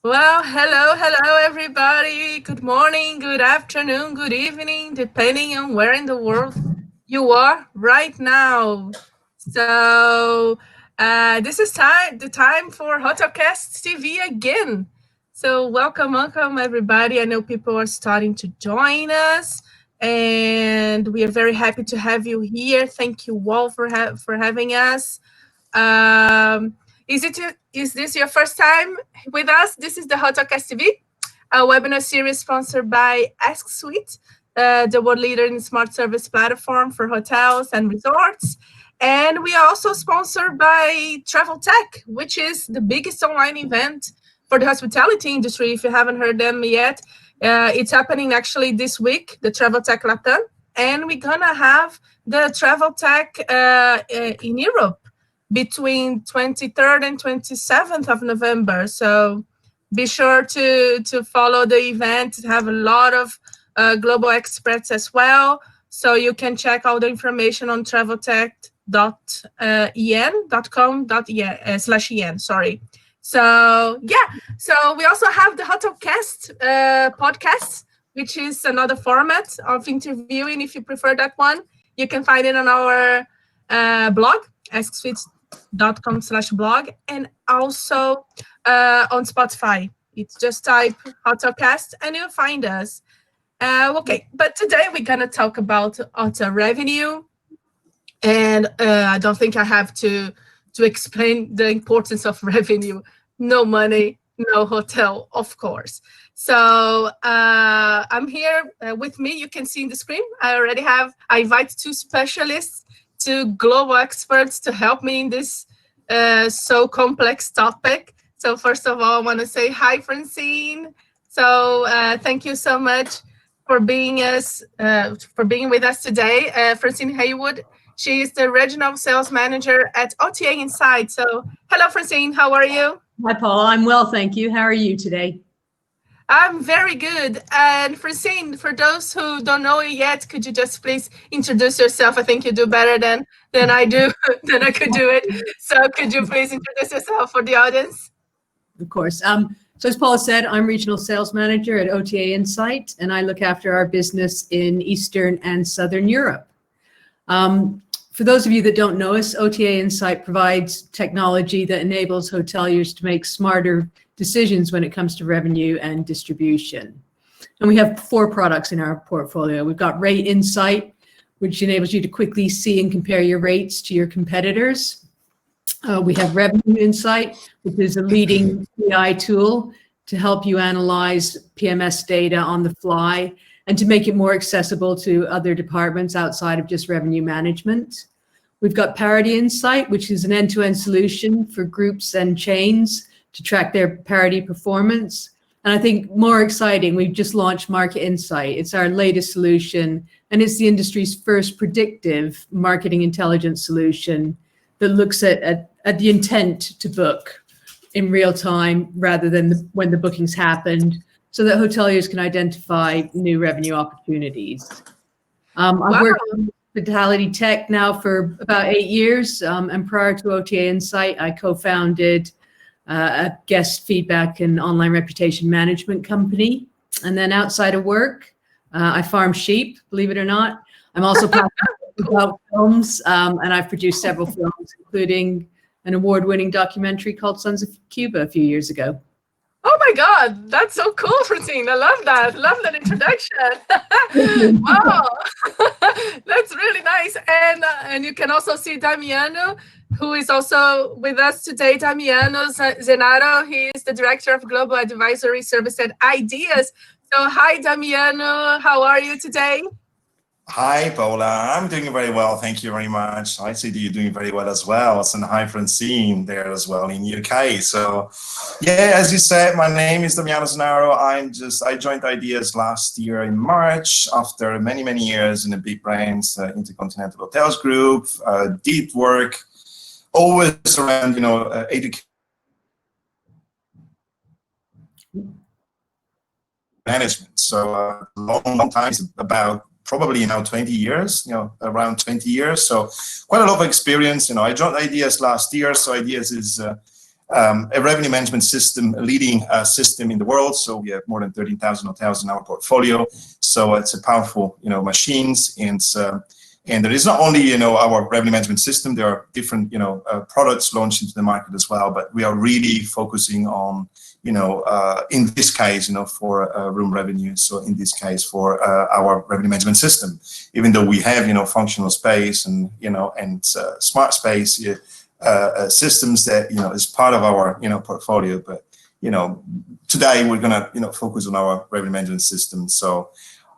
Well, hello, everybody. Good morning, good afternoon, good evening, depending on where in the world you are right now. So, this is the time for Hotocast TV again. So, welcome, everybody. I know people are starting to join us, and we are very happy to have you here. Thank you all for having us. Um, is this your first time with us? This is the Hotocast TV, a webinar series sponsored by Ask Suite, the world leader in smart service platform for hotels and resorts. And we are also sponsored by Travel Tech, which is the biggest online event for the hospitality industry. If you haven't heard them yet, it's happening actually this week, the Travel Tech Latam. And we're gonna have the Travel Tech in Europe between 23rd and 27th of November. So be sure to follow the event. Have a lot of global experts as well. So you can check all the information on traveltech.en.com.en/en. Sorry. So yeah. So we also have the Hotocast podcast, which is another format of interviewing. If you prefer that one, you can find it on our blog, askswitch.com/blog, and also on Spotify. It's just type Hotocast and you'll find us. Okay, but today we're gonna talk about auto revenue, and I don't think I have to explain the importance of revenue. No money, no hotel, of course. So I'm here with me. You can see in the screen. I invite two specialists, two global experts to help me in this so complex topic. So first of all, I want to say hi, Francine. So thank you so much for being with us today. Francine Heywood. She is the regional sales manager at OTA Insight. So hello, Francine. How are you? Hi, Paul. I'm well, thank you. How are you today? I'm very good. And Francine, for those who don't know you yet, could you just please introduce yourself? I think you do better than I do, than I could do it. So could you please introduce yourself for the audience? Of course. So as Paul said, I'm regional sales manager at OTA Insight, and I look after our business in Eastern and Southern Europe. For those of you that don't know us, OTA Insight provides technology that enables hoteliers to make smarter decisions when it comes to revenue and distribution. And we have 4 products in our portfolio. We've got Rate Insight, which enables you to quickly see and compare your rates to your competitors. We have Revenue Insight, which is a leading AI tool to help you analyze PMS data on the fly and to make it more accessible to other departments outside of just revenue management. We've got Parity Insight, which is an end-to-end solution for groups and chains to track their parity performance. And I think more exciting, we've just launched Market Insight. It's our latest solution, and it's the industry's first predictive marketing intelligence solution that looks at the intent to book in real time rather than when the bookings happened, so that hoteliers can identify new revenue opportunities. I've worked in hospitality tech now for about 8 years, and prior to OTA Insight, I co-founded a guest feedback and online reputation management company. And then outside of work, I farm sheep, believe it or not. I'm also passionate about films, and I've produced several films, including an award-winning documentary called Sons of Cuba a few years ago. Oh my God, that's so cool, Francine. I love that. Love that introduction. Wow, that's really nice. And you can also see Damiano, who is also with us today. Damiano Zennaro. He is the director of global advisory service at Ideas. So hi, Damiano. How are you today? Hi, Paula. I'm doing very well. Thank you very much. I see that you're doing very well as well. And hi, Francine, there as well in UK. So, yeah, as you said, my name is Damiano Zennaro. I joined Ideas last year in March after many, many years in a big brands, Intercontinental Hotels Group. Did work always around, education management. So, long time, about probably 20 years, around 20 years. So quite a lot of experience. I joined Ideas last year. So Ideas is a revenue management system, a leading system in the world. So we have more than 13,000 hotels in our portfolio. So it's a powerful, machines. And there is not only, our revenue management system, there are different, products launched into the market as well, but we are really focusing on, in this case, for room revenue. So in this case, for our revenue management system, even though we have, functional space and, smart space systems that, is part of our, portfolio. But, today we're going to, focus on our revenue management system. So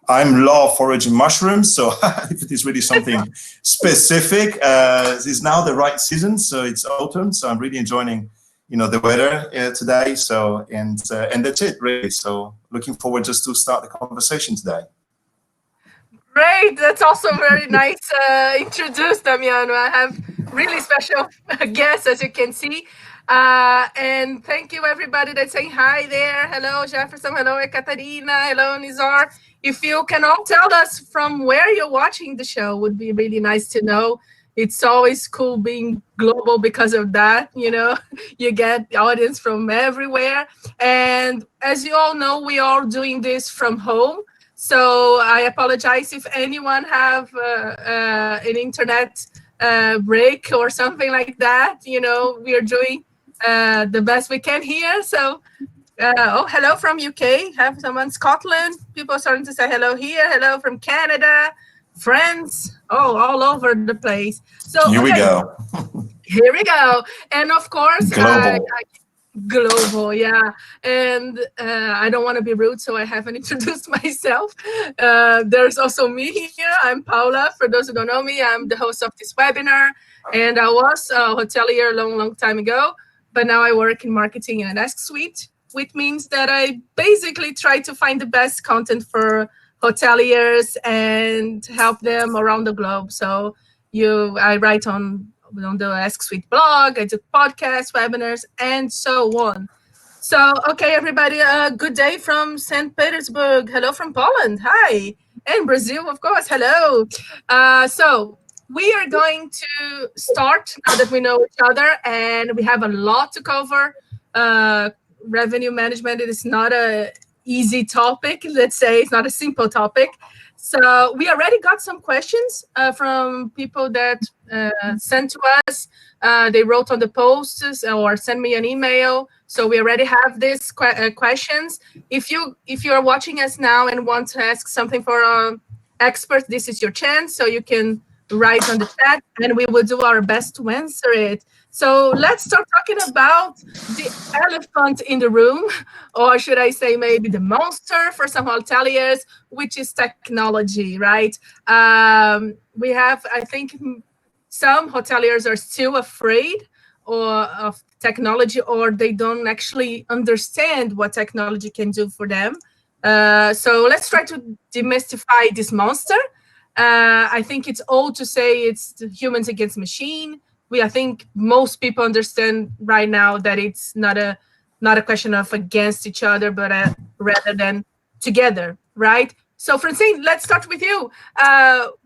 I'm love foraging mushrooms, so if it is really something specific, it's now the right season, so it's autumn, so I'm really enjoying, the weather today. So and that's it, really. So looking forward just to start the conversation today. Great, that's also very nice introduced, Damiano. I have really special guests, as you can see. And thank you, everybody that's saying hi there. Hello, Jefferson. Hello, Ekaterina. Hello, Nizar. If you can all tell us from where you're watching the show, would be really nice to know. It's always cool being global because of that. You get the audience from everywhere. And as you all know, we are doing this from home. So I apologize if anyone have an internet break or something like that. We are doing the best we can here. So, hello from UK. Have someone Scotland. People starting to say hello here. Hello from Canada, France. All over the place. So here we go. Here we go. And of course, global. Global, yeah. And I don't want to be rude, so I haven't introduced myself. There's also me here. I'm Paula. For those who don't know me, I'm the host of this webinar. And I was a hotelier a long time ago, but now I work in marketing in a desk suite, which means that I basically try to find the best content for hoteliers and help them around the globe. So I write on the Ask Suite blog, I do podcasts, webinars, and so on. So, okay, everybody, good day from St. Petersburg. Hello from Poland. Hi. And Brazil, of course. Hello. So we are going to start now that we know each other, and we have a lot to cover. Revenue management, it is not an easy topic. Let's say it's not a simple topic. So we already got some questions from people that sent to us. They wrote on the posts or sent me an email. So we already have these questions. If you are watching us now and want to ask something for our expert, this is your chance. So you can write on the chat, and we will do our best to answer it. So let's start talking about the elephant in the room, or should I say maybe the monster for some hoteliers, which is technology, right? We have, I think, some hoteliers are still afraid of technology, or they don't actually understand what technology can do for them. So let's try to demystify this monster. I think it's old to say it's humans against machine. I think most people understand right now that it's not a question of against each other, but rather than together, right? So Francine, let's start with you.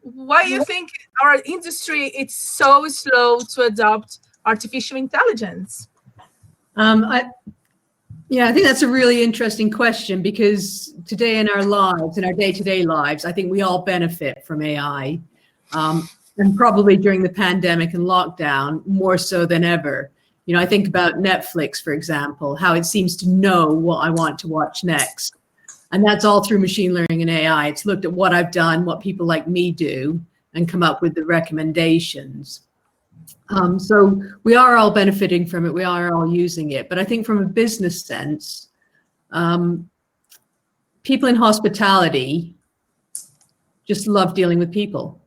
Why do you think our industry is so slow to adopt artificial intelligence? I think that's a really interesting question, because today in our lives, in our day-to-day lives, I think we all benefit from AI. And probably during the pandemic and lockdown, more so than ever. I think about Netflix, for example, how it seems to know what I want to watch next. And that's all through machine learning and AI. It's looked at what I've done, what people like me do, and come up with the recommendations. So we are all benefiting from it. We are all using it. But I think from a business sense, people in hospitality just love dealing with people.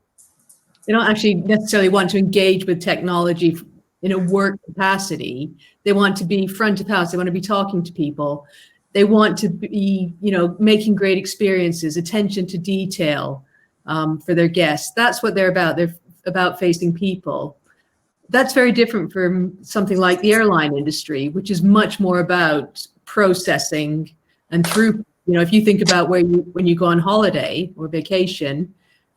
They don't actually necessarily want to engage with technology in a work capacity. They want to be front of house. They want to be talking to people. They want to be, making great experiences, attention to detail for their guests. That's what they're about. They're about facing people. That's very different from something like the airline industry, which is much more about processing and through. If you think about when you go on holiday or vacation,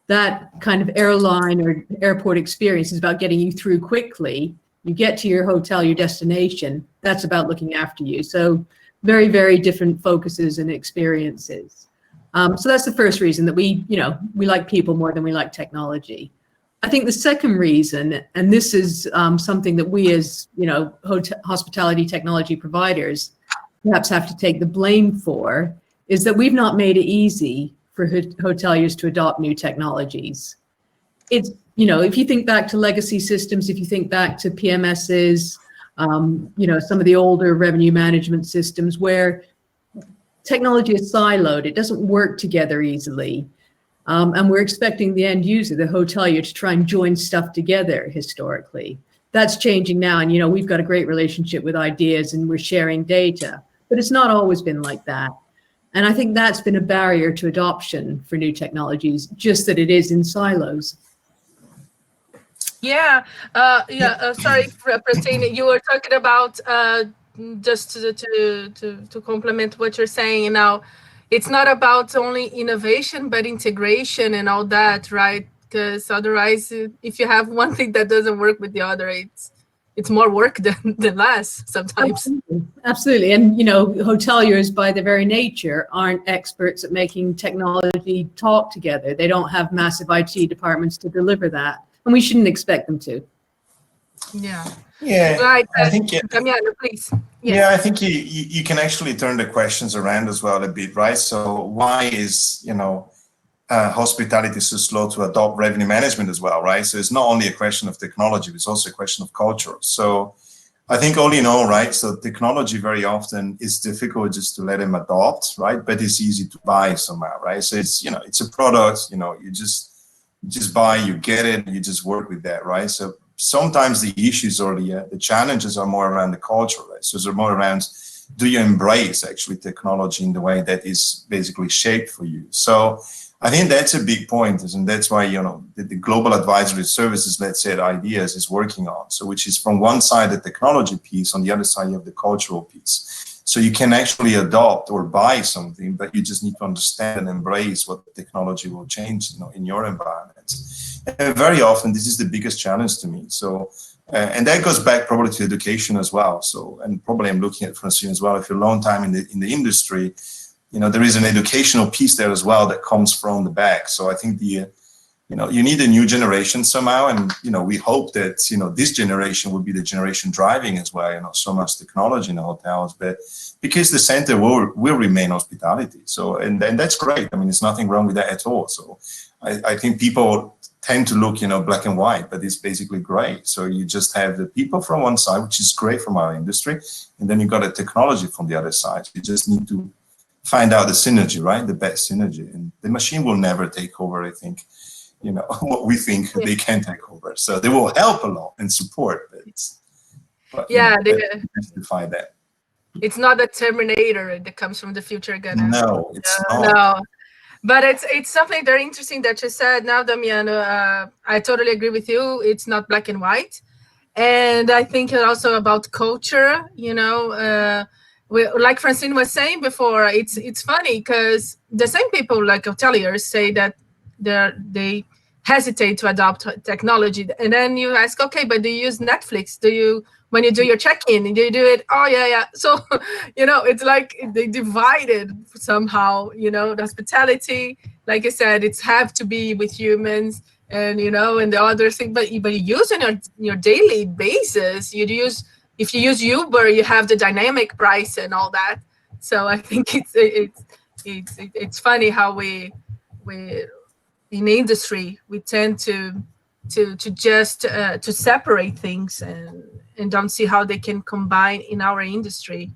that kind of airline or airport experience is about getting you through quickly You get to your hotel, your destination, that's about looking after you. So very, very different focuses and experiences. So that's the first reason that we like people more than we like technology. I think the second reason, and this is something that we as, hospitality technology providers perhaps have to take the blame for, is that we've not made it easy for hoteliers to adopt new technologies. It's, if you think back to legacy systems, if you think back to PMSs, some of the older revenue management systems where technology is siloed, it doesn't work together easily. And we're expecting the end user, the hotelier, to try and join stuff together historically. That's changing now. And, we've got a great relationship with Ideas and we're sharing data, but it's not always been like that. And I think that's been a barrier to adoption for new technologies, just that it is in silos. Yeah. Sorry, Francine, you were talking about just to complement what you're saying now. It's not about only innovation, but integration and all that, right? Because otherwise, if you have one thing that doesn't work with the other, it's more work than less sometimes. Absolutely. And, hoteliers by their very nature aren't experts at making technology talk together. They don't have massive IT departments to deliver that. And we shouldn't expect them to. Yeah. Yeah. Right. I think, Damiano, please. Yes. Yeah, I think you can actually turn the questions around as well a bit, right? So why is, hospitality so slow to adopt revenue management as well, right? So it's not only a question of technology, it's also a question of culture. So I think all in all, right, so technology very often is difficult just to let them adopt, right? But it's easy to buy somehow, right? So it's, it's a product, you just buy, you get it, you just work with that, right? So sometimes the issues or the challenges are more around the culture, right? So they're more around, do you embrace actually technology in the way that is basically shaped for you? So I think that's a big point, and that's why, the global advisory services, let's say, Ideas is working on. So which is from one side, the technology piece, on the other side, you have the cultural piece. So you can actually adopt or buy something, but you just need to understand and embrace what the technology will change, in your environment. And very often, this is the biggest challenge to me. So, and that goes back probably to education as well. So, and probably I'm looking at Francine as well. If you're a long time in the industry, there is an educational piece there as well that comes from the back. So I think you need a new generation somehow, and we hope that this generation will be the generation driving as well. So much technology in the hotels, but because the center will remain hospitality. So and that's great. I mean, there's nothing wrong with that at all. So I think people tend to look black and white, but it's basically gray. So you just have the people from one side, which is great from our industry, and then you got the technology from the other side. You just need to find out the synergy, right? The best synergy, and the machine will never take over. I think. What we think they can take over. So they will help a lot and support, but justify that. It's not the Terminator that comes from the future again. No, it's not. No. But it's something very interesting that you said now, Damiano. I totally agree with you. It's not black and white. And I think also about culture, like Francine was saying before, it's funny because the same people like hoteliers say that they hesitate to adopt technology, and then you ask, okay, but do you use Netflix? When you do your check-in, do you do it? Oh yeah. So it's like they divided somehow. The hospitality, like I said, it's have to be with humans, and and the other thing, but you use it on your daily basis. If you use Uber, you have the dynamic price and all that. So I think it's funny how we in the industry we tend to just to separate things and don't see how they can combine in our industry,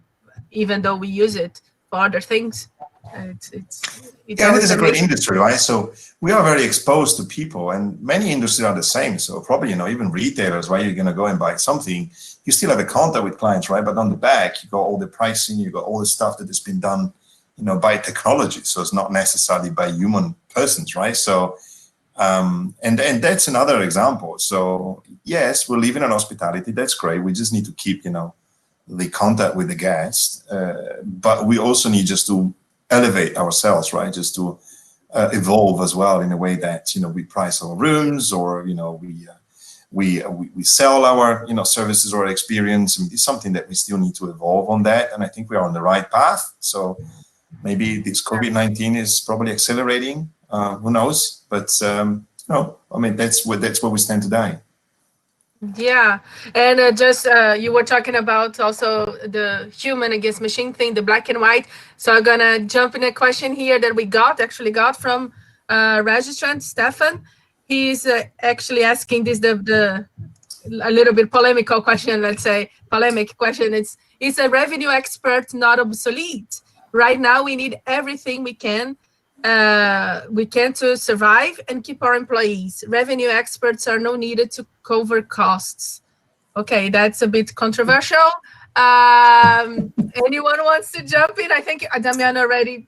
even though we use it for other things. It is a great industry, right? So we are very exposed to people, and many industries are the same. So probably, even retailers, right? You're going to go and buy something, you still have a contact with clients, right? But on the back, you got all the pricing, you got all the stuff that has been done, by technology. So it's not necessarily by human persons, right? So, and that's another example. So yes, we're living in hospitality. That's great. We just need to keep, the contact with the guest, but we also need just to elevate ourselves, right? Just to evolve as well in a way that we price our rooms, or we sell our services or experience, and it's something that we still need to evolve on that. And I think we are on the right path. So maybe this COVID-19 is probably accelerating. Who knows? But no, I mean that's where we stand today. Yeah, and you were talking about also the human against machine thing, the black and white. So I'm gonna jump in a question here that we actually got from registrant Stefan. He's actually asking this the a little bit polemical question, let's say polemic question. Is a revenue expert not obsolete? Right now we need everything we can to survive and keep our employees. Revenue experts are no needed to cover costs. Okay, that's a bit controversial. Anyone wants to jump in? I think Damiano already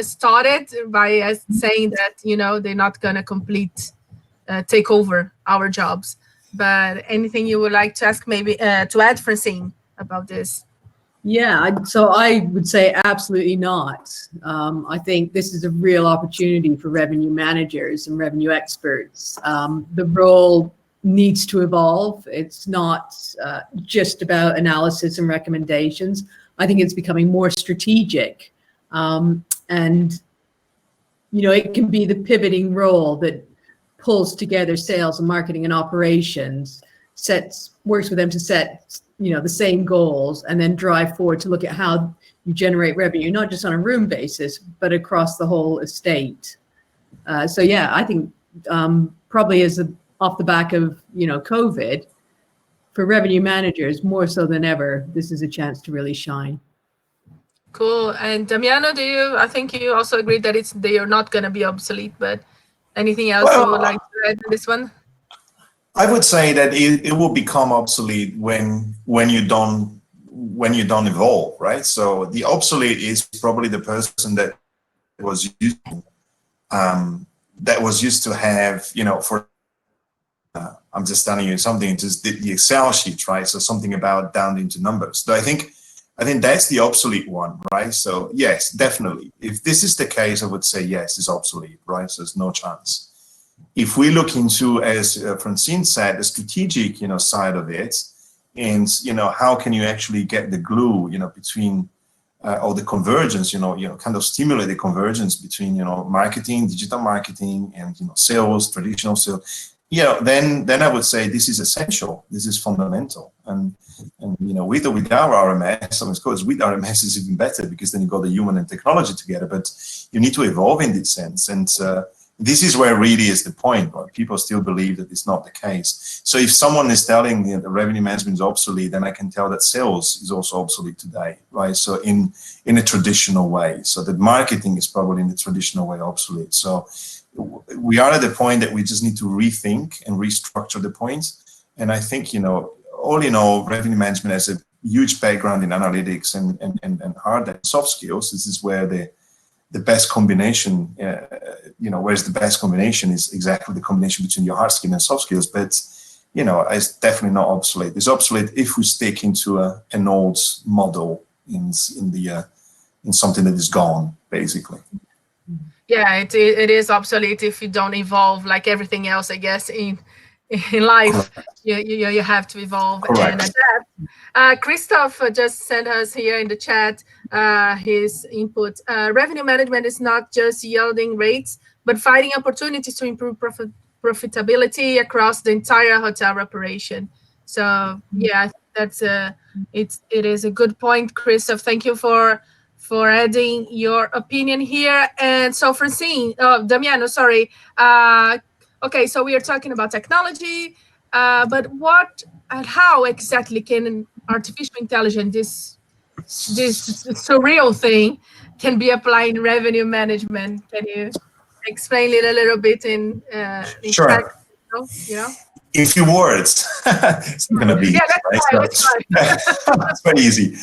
started by saying that they're not gonna take over our jobs. But anything you would like to ask, maybe to add, Francine, about this? Yeah, so I would say absolutely not. I think this is a real opportunity for revenue managers and revenue experts. The role needs to evolve. It's not just about analysis and recommendations. I think it's becoming more strategic. And, it can be the pivoting role that pulls together sales and marketing and operations, works with them to set the same goals, and then drive forward to look at how you generate revenue, not just on a room basis, but across the whole estate. So yeah, I think probably off the back of COVID, for revenue managers more so than ever, this is a chance to really shine. Cool. And Damiano, I think you also agree that they are not going to be obsolete, but anything else you would like to add to this one? I would say that it will become obsolete when you don't evolve, right? So the obsolete is probably the person that was used to have, for I'm just telling you something, just the Excel sheet, right? So something about down into numbers. So I think that's the obsolete one, right? So yes, definitely. If this is the case, I would say yes, it's obsolete, right? So there's no chance. If we look into, as Francine said, the strategic, side of it, and how can you actually get the glue, between or the convergence, kind of stimulate the convergence between, marketing, digital marketing, and sales, traditional sales. Then I would say this is essential. This is fundamental, and with or without RMS, of course, with RMS is even better because then you got the human and technology together. But you need to evolve in this sense, and this is where really is the point, right? People still believe that it's not the case. So if someone is telling me that revenue management is obsolete, then I can tell that sales is also obsolete today, right? So in a traditional way. So that marketing is probably in the traditional way obsolete. So we are at the point that we just need to rethink and restructure the points. And I think, all in all, revenue management has a huge background in analytics and hard and soft skills. This is where the best combination, where's the best combination is exactly the combination between your hard skill and soft skills. But, it's definitely not obsolete. It's obsolete if we stick into an old model in something that is gone, basically. Yeah, it is obsolete if you don't evolve like everything else, I guess, in life. You have to evolve. Correct. And adapt. Christoph just sent us here in the chat his input. Revenue management is not just yielding rates, but finding opportunities to improve profitability across the entire hotel operation. So yeah, it is a good point, Christoph. Thank you for adding your opinion here. And so Francine, Damiano, sorry. Okay, so we are talking about technology, but what and how exactly can artificial intelligence, this surreal thing, can be applied in revenue management? Can you explain it a little bit in sure. Fact, In few words, it's going to be easy, right? It's very easy.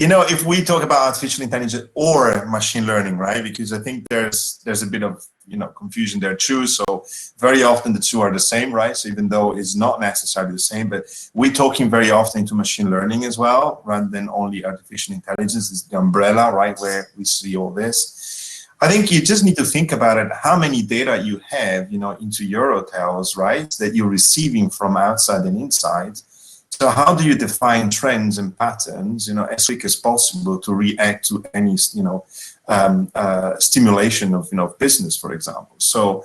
If we talk about artificial intelligence or machine learning, right? Because I think there's a bit of confusion there too. So very often the two are the same, right? So even though it's not necessarily the same, but we're talking very often into machine learning as well, rather than only artificial intelligence. Is the umbrella, right, where we see all this. I think you just need to think about it, how many data you have, into your hotels, right, that you're receiving from outside and inside. So how do you define trends and patterns, as quick as possible to react to any, stimulation of business, for example. So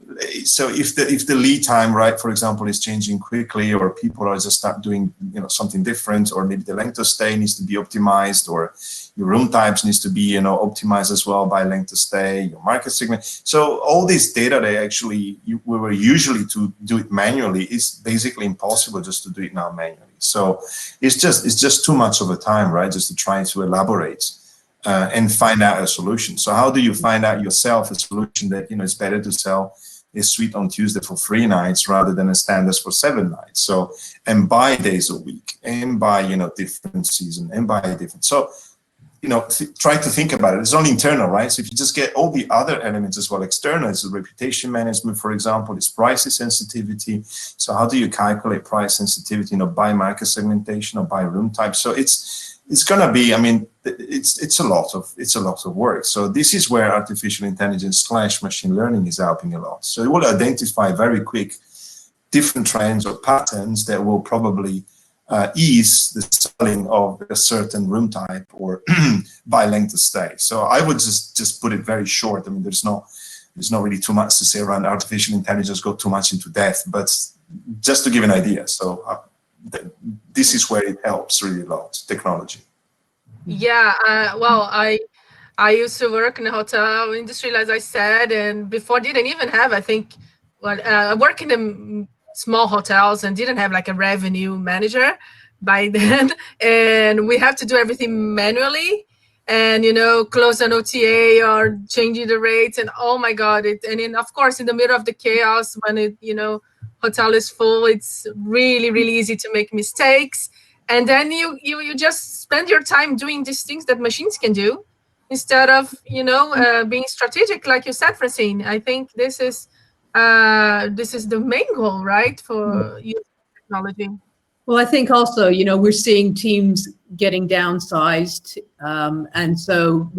if the lead time, right, for example, is changing quickly, or people are just start doing, something different, or maybe the length of stay needs to be optimized, or your room types needs to be, optimized as well by length of stay, your market segment. So all this data, we were usually to do it manually. It's basically impossible just to do it now manually. So it's just too much of a time, right, just to try to elaborate and find out a solution. So how do you find out yourself a solution that, it's better to sell a suite on Tuesday for 3 nights rather than a standards for 7 nights. So, and buy days a week, and buy, different season, and buy different. So, try to think about it. It's only internal, right? So if you just get all the other elements as well, external, it's reputation management, for example, it's price sensitivity. So how do you calculate price sensitivity, by market segmentation or by room type? So it's going to be, it's a lot of work. So this is where artificial intelligence / machine learning is helping a lot. So it will identify very quick different trends or patterns that will probably ease the selling of a certain room type or by length of stay. So I would just put it very short. There's not really too much to say around artificial intelligence, go too much into depth, but just to give an idea. So this is where it helps really a lot, technology. Yeah, well, I used to work in the hotel industry, as I said, and before didn't even have, I think, I work in the small hotels and didn't have like a revenue manager by then, and we have to do everything manually, and close an OTA or changing the rates, and oh my god, and then of course in the middle of the chaos when hotel is full, it's really easy to make mistakes, and then you just spend your time doing these things that machines can do instead of being strategic, like you said, Francine. I think this is the main goal, right, for using technology. Well, I think also, we're seeing teams getting downsized. And so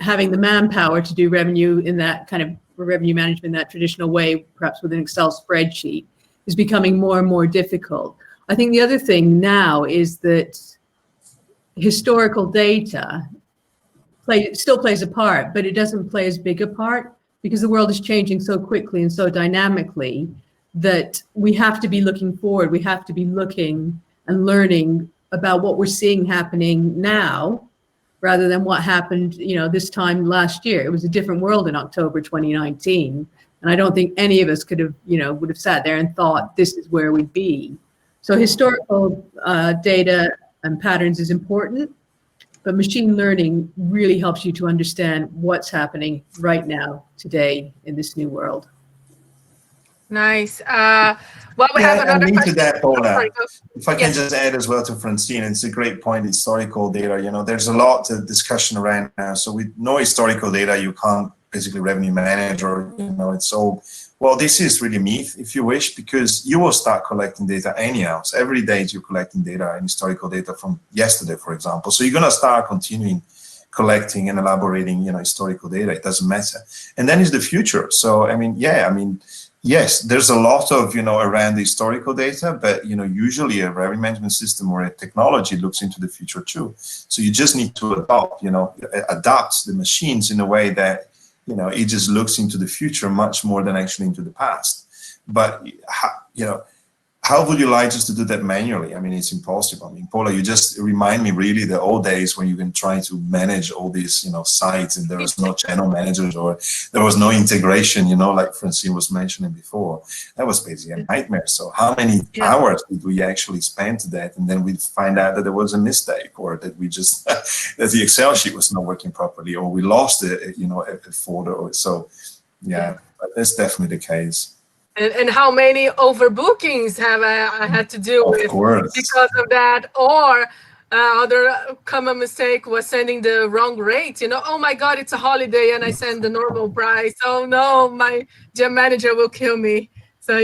having the manpower to do revenue in that kind of revenue management in that traditional way, perhaps with an Excel spreadsheet, is becoming more and more difficult. I think the other thing now is that historical data still plays a part, but it doesn't play as big a part because the world is changing so quickly and so dynamically that we have to be looking forward. We have to be looking and learning about what we're seeing happening now rather than what happened, this time last year. It was a different world in October 2019. And I don't think any of us could have, would have sat there and thought this is where we'd be. So historical data and patterns is important, but machine learning really helps you to understand what's happening right now, today, in this new world. Nice. Well, we have another question. To that, Paula, if I can just add as well to Francine, it's a great point, historical data. There's a lot of discussion around now. So with no historical data, you can't basically revenue manage, or, it's all, well, this is really myth, if you wish, because you will start collecting data anyhow. So every day you're collecting data and historical data from yesterday, for example. So you're going to start continuing collecting and elaborating, historical data. It doesn't matter. And then is the future. So, yes, there's a lot of, around the historical data, but, usually a revenue management system or a technology looks into the future too. So you just need to adapt the machines in a way that, it just looks into the future much more than actually into the past. But, how would you like us to do that manually? It's impossible. Paula, you just remind me really the old days when you can try to manage all these, sites, and there was no channel managers or there was no integration, like Francine was mentioning before. That was basically a nightmare. So how many hours did we actually spend to that? And then we find out that there was a mistake, or that we just, that the Excel sheet was not working properly, or we lost a folder. Or so, but that's definitely the case. And how many overbookings have I had to deal with because of that? Or other common mistake was sending the wrong rate. Oh my God, it's a holiday and I send the normal price. Oh no, my gym manager will kill me. So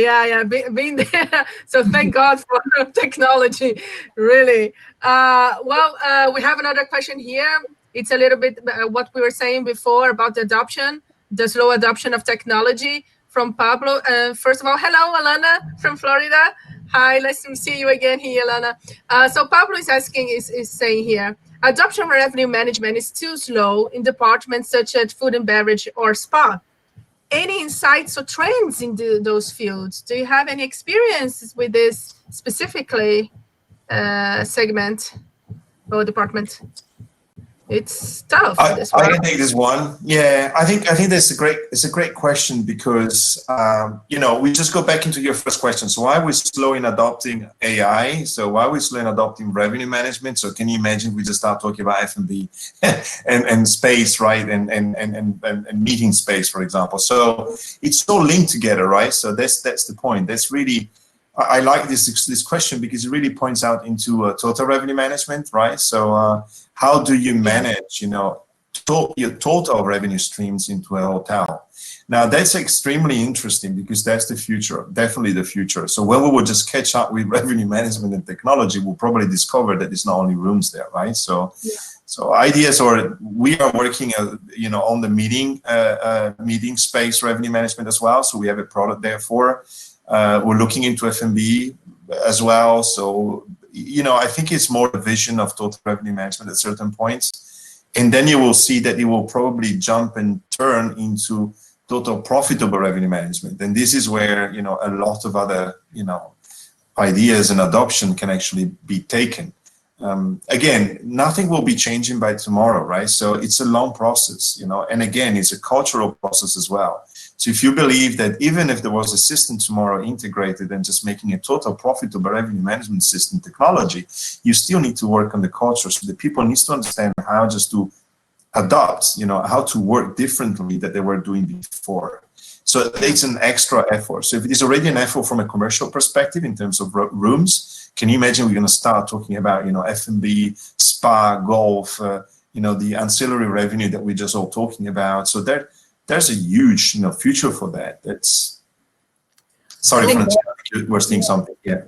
being there. So thank God for technology, really. We have another question here. It's a little bit what we were saying before about the adoption, the slow adoption of technology from Pablo. First of all, hello, Alana from Florida. Hi, nice to see you again here, Alana. So Pablo is asking, is saying here, adoption revenue management is too slow in departments such as food and beverage or spa. Any insights or trends in those fields? Do you have any experiences with this specifically segment or department? It's tough. I can take this one. Yeah, I think it's a great question because we just go back into your first question. So why are we slow in adopting AI? So why are we slow in adopting revenue management? So can you imagine we just start talking about F&B and space, right? And meeting space, for example. So it's all linked together, right? So that's the point. That's really, I like this question because it really points out into total revenue management, right? So how do you manage, your total revenue streams into a hotel? Now that's extremely interesting because that's the future, definitely the future. So when we will just catch up with revenue management and technology, we'll probably discover that it's not only rooms there, right? So, So ideas, or we are working, on the meeting space revenue management as well. So we have a product there for. We're looking into F&B as well. So, I think it's more a vision of total revenue management at certain points. And then you will see that it will probably jump and turn into total profitable revenue management. And this is where, a lot of other, ideas and adoption can actually be taken. Again, nothing will be changing by tomorrow, right? So it's a long process, and again, it's a cultural process as well. So if you believe that even if there was a system tomorrow integrated and just making a total profitable revenue management system technology, you still need to work on the culture. So the people need to understand how just to adopt, how to work differently that they were doing before. So it's an extra effort. So if it is already an effort from a commercial perspective in terms of rooms, can you imagine we're going to start talking about, F&B, spa, golf, the ancillary revenue that we're just all talking about. So there's a huge, future for that. That's, sorry, Francine, you were saying something. Yeah.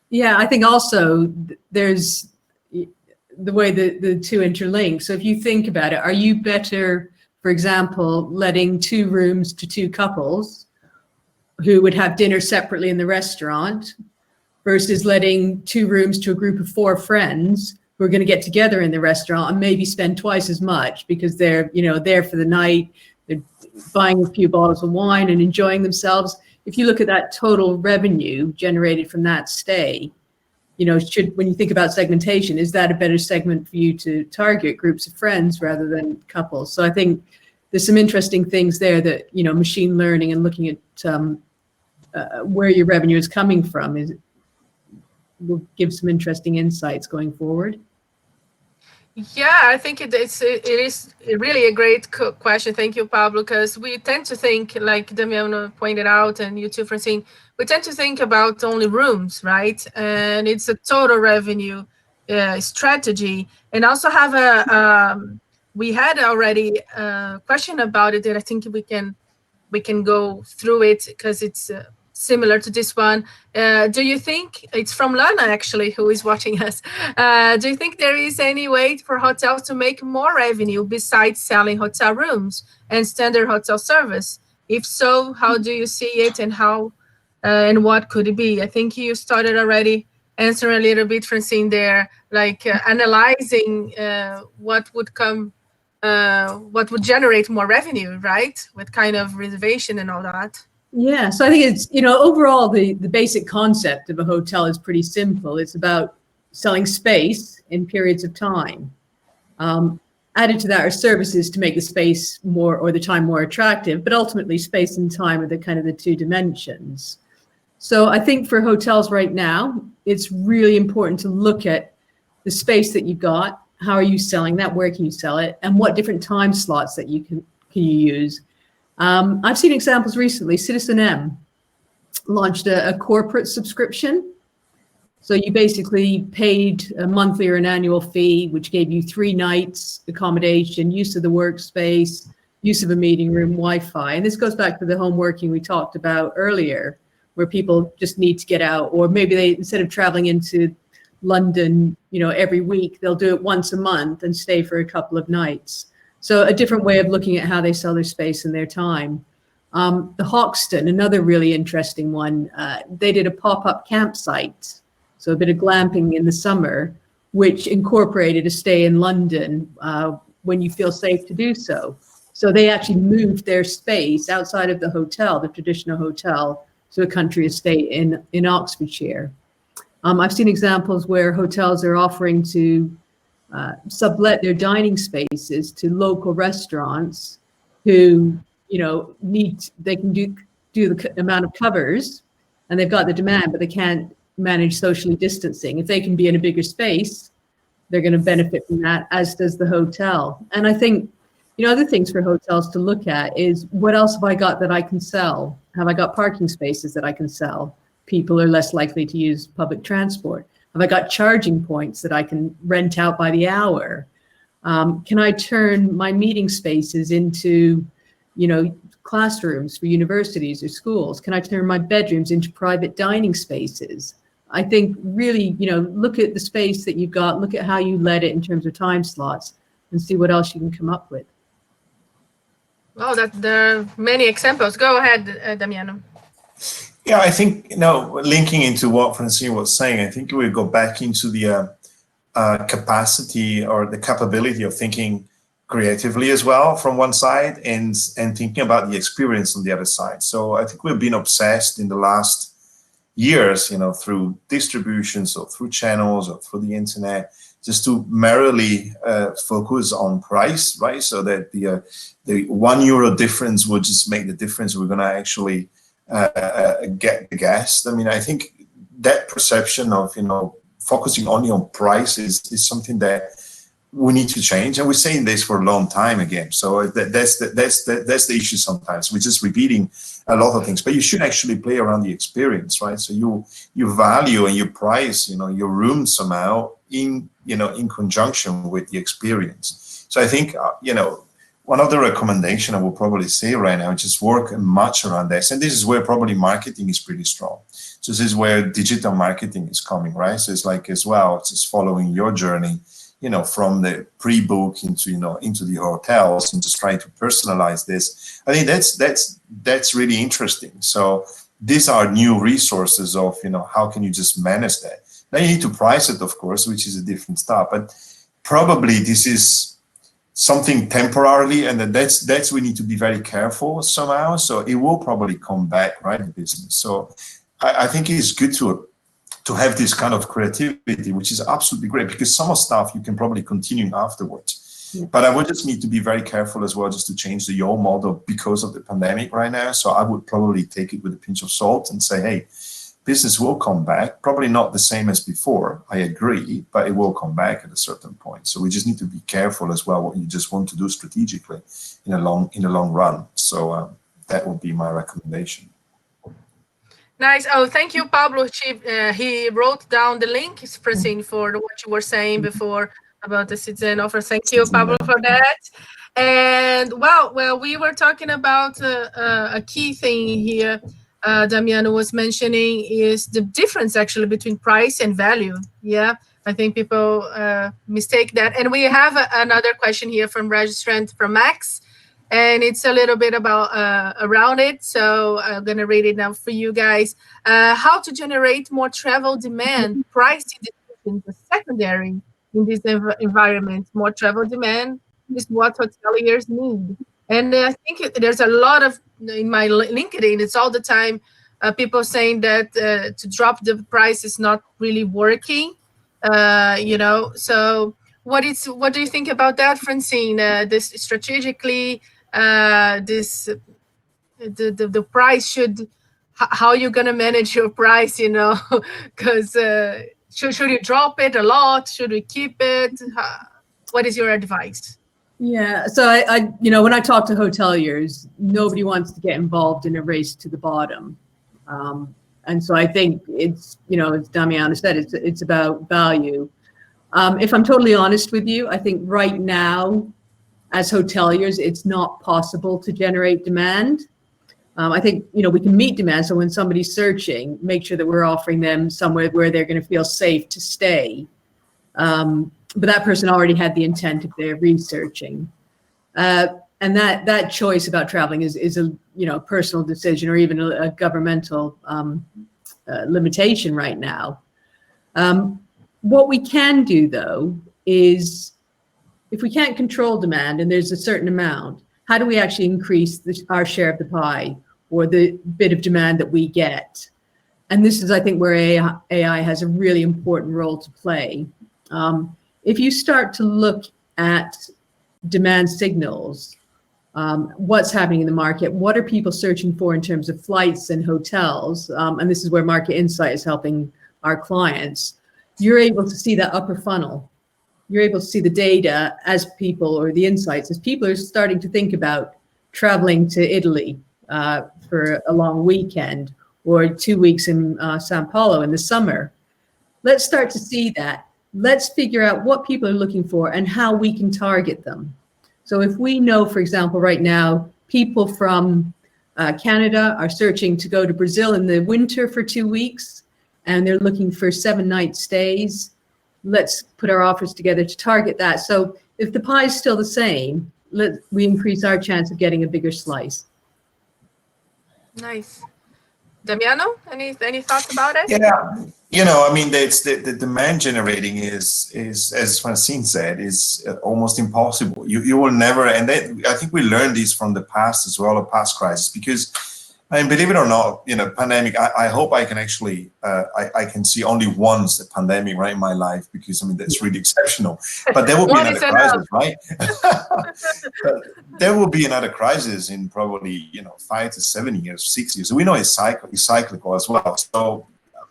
Yeah, I think also there's the way the two interlink. So if you think about it, are you better, for example, letting 2 rooms to 2 couples who would have dinner separately in the restaurant versus letting 2 rooms to a group of 4 friends who are going to get together in the restaurant and maybe spend twice as much because they're, there for the night, they're buying a few bottles of wine and enjoying themselves. If you look at that total revenue generated from that stay, when you think about segmentation, is that a better segment for you to target groups of friends rather than couples? So I think there's some interesting things there that, machine learning and looking at where your revenue is coming from will give some interesting insights going forward. Yeah, I think it is really a great question. Thank you, Pablo, because we tend to think, like Damiano pointed out, and you too, Francine, we tend to think about only rooms, right? And it's a total revenue strategy. And also have we had already a question about it that I think we can go through it because it's similar to this one. Do you think, it's from Lana actually, who is watching us, do you think there is any way for hotels to make more revenue besides selling hotel rooms and standard hotel service? If so, how do you see it, and how and what could it be? I think you started already answering a little bit, Francine, there, like analyzing what would generate more revenue, right? What kind of reservation and all that. Yeah, so I think it's, overall, the basic concept of a hotel is pretty simple. It's about selling space in periods of time. Added to that are services to make the space more, or the time more attractive, but ultimately space and time are the kind of the 2 dimensions. So I think for hotels right now, it's really important to look at the space that you've got. How are you selling that? Where can you sell it? And what different time slots that you can you use? I've seen examples recently. Citizen M launched a corporate subscription. So you basically paid a monthly or an annual fee, which gave you 3 nights accommodation, use of the workspace, use of a meeting room, Wi-Fi. And this goes back to the home working we talked about earlier, where people just need to get out, or maybe they, instead of traveling into London, every week. They'll do it once a month and stay for a couple of nights. So a different way of looking at how they sell their space and their time. The Hoxton, another really interesting one, they did a pop-up campsite, so a bit of glamping in the summer, which incorporated a stay in London when you feel safe to do so. So they actually moved their space outside of the hotel, the traditional hotel, to a country estate in Oxfordshire. I've seen examples where hotels are offering to sublet their dining spaces to local restaurants who, they can do the amount of covers, and they've got the demand, but they can't manage socially distancing. If they can be in a bigger space, they're going to benefit from that, as does the hotel. And I think, other things for hotels to look at is, what else have I got that I can sell? Have I got parking spaces that I can sell? People are less likely to use public transport. Have I got charging points that I can rent out by the hour? Can I turn my meeting spaces into, classrooms for universities or schools? Can I turn my bedrooms into private dining spaces? I think really, look at the space that you've got, look at how you let it in terms of time slots, and see what else you can come up with. Well, there are many examples. Go ahead, Damiano. Yeah, I think, linking into what Francine was saying, I think we go back into the capacity or the capability of thinking creatively as well from one side, and thinking about the experience on the other side. So I think we've been obsessed in the last years, through distributions or through channels or through the internet, just to merely focus on price, right? So that the €1 difference would just make the difference. We're going to actually get the guest. I mean, I think that perception of, focusing only on price is something that we need to change. And we're saying this for a long time again. So that's the issue sometimes. We're just repeating a lot of things, but you should actually play around the experience, right? So you value and you price, your room somehow in conjunction with the experience. So I think, one of the recommendations I will probably say right now, just work much around this. And this is where probably marketing is pretty strong. So this is where digital marketing is coming, right? So it's like, as well, it's just following your journey, from the pre-book into the hotels, and just trying to personalize this. I think that's really interesting. So these are new resources of, how can you just manage that? Now you need to price it, of course, which is a different stuff, but probably this is something temporarily, and that's we need to be very careful somehow. So it will probably come back, right, the business. So I think it is good to have this kind of creativity, which is absolutely great, because some of stuff you can probably continue afterwards. Yeah. But I would just need to be very careful as well, just to change the old model because of the pandemic right now. So I would probably take it with a pinch of salt and say, hey, business will come back, probably not the same as before, I agree, but it will come back at a certain point. So we just need to be careful as well what you just want to do strategically in the long run. So that would be my recommendation. Nice. Oh, thank you, Pablo. He wrote down the link, Francine, for what you were saying before about the citizen offer. Thank you, Pablo, for that. And well, we were talking about a key thing here. Damiano was mentioning is the difference actually between price and value. Yeah, I think people mistake that. And we have another question here from registrant from Max, and it's a little bit about around it. So I'm gonna read it now for you guys. How to generate more travel demand? Pricing decisions are secondary in this environment. More travel demand is what hoteliers need. And I think there's a lot of, in my LinkedIn, it's all the time people saying that to drop the price is not really working. So what do you think about that, Francine? This strategically, the price should, how you're gonna manage your price? Because should you drop it a lot? Should we keep it? What is your advice? Yeah, so I when I talk to hoteliers, nobody wants to get involved in a race to the bottom, and so I think it's as Damiano said, it's about value. If I'm totally honest with you, I think right now, as hoteliers, it's not possible to generate demand. I think, we can meet demand. So when somebody's searching, make sure that we're offering them somewhere where they're going to feel safe to stay. But that person already had the intent if they're researching. And that choice about traveling is a personal decision, or even a governmental limitation right now. What we can do, though, is if we can't control demand and there's a certain amount, how do we actually increase our share of the pie, or the bit of demand that we get? And this is, I think, where AI has a really important role to play. If you start to look at demand signals, what's happening in the market, what are people searching for in terms of flights and hotels, and this is where Market Insight is helping our clients, you're able to see that upper funnel. You're able to see the data as people, or the insights, as people are starting to think about traveling to Italy for a long weekend, or 2 weeks in Sao Paulo in the summer. Let's start to see that. Let's figure out what people are looking for and how we can target them. So if we know, for example, right now, people from Canada are searching to go to Brazil in the winter for 2 weeks, and they're looking for 7-night stays, let's put our offers together to target that. So if the pie is still the same, we increase our chance of getting a bigger slice. Nice. Damiano, any thoughts about it? Yeah, I mean, the demand generating is, as Francine said, is almost impossible. You will never, and I think we learned this from the past as well, or past crisis, because, I mean, believe it or not, pandemic, I hope I can actually, I can see only once the pandemic, right, in my life, because, I mean, that's really exceptional. But there will be another crisis, right? There will be another crisis in probably, 5 to 7 years, 6 years. So we know it's cyclical as well. So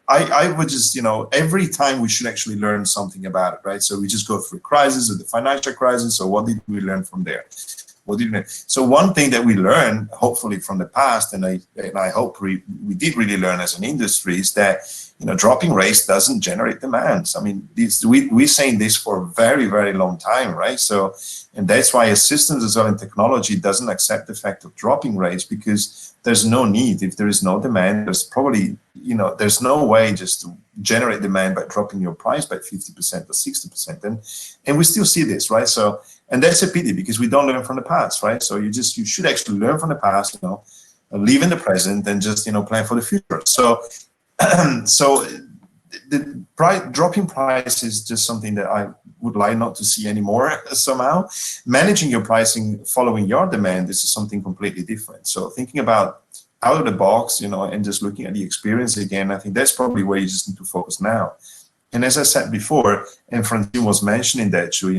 I would just, every time we should actually learn something about it, right? So we just go through a crisis, or the financial crisis, or what did we learn from there? So one thing that we learned, hopefully from the past, and I hope we did really learn as an industry, is that dropping rates doesn't generate demands. I mean, we're saying this for a very, very long time, right? So, and that's why systems as well in technology doesn't accept the fact of dropping rates, because there's no need. If there is no demand, there's probably, there's no way just to generate demand by dropping your price by 50% or 60%. And we still see this, right? So, and that's a pity, because we don't learn from the past, right? So you should actually learn from the past, live in the present, and just, plan for the future. So, so the dropping price is just something that I would like not to see anymore somehow. Managing your pricing following your demand, this is something completely different. So thinking about out of the box, and just looking at the experience again, I think that's probably where you just need to focus now. And as I said before, and Francine was mentioning that too,